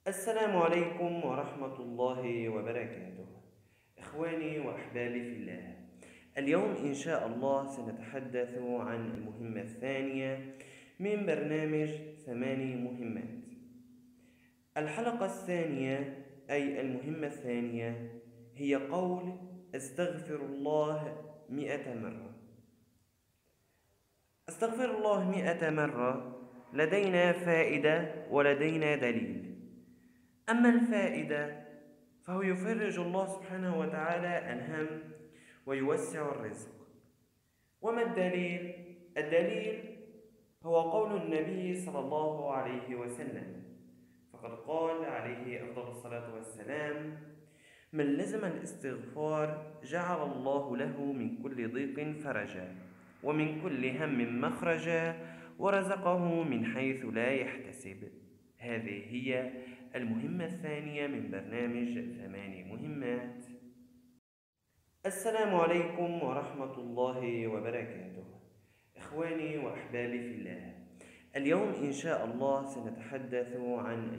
السلام عليكم ورحمة الله وبركاته. إخواني وأحبابي في الله، اليوم إن شاء الله سنتحدث عن المهمة الثانية من برنامج 8 مهمات. الحلقة الثانية أي المهمة الثانية هي قول أستغفر الله 100 مرة. أستغفر الله 100 مرة لدينا فائدة ولدينا دليل. أما الفائدة فهو يفرج الله سبحانه وتعالى الهم ويوسع الرزق. وما الدليل؟ الدليل هو قول النبي صلى الله عليه وسلم، فقد قال عليه أفضل الصلاة والسلام: من لزم الاستغفار جعل الله له من كل ضيق فرجا ومن كل هم مخرجا ورزقه من حيث لا يحتسب. هذه هي المهمة الثانية من برنامج 8 مهمات. السلام عليكم ورحمة الله وبركاته. إخواني وأحبابي في الله، اليوم إن شاء الله سنتحدث عن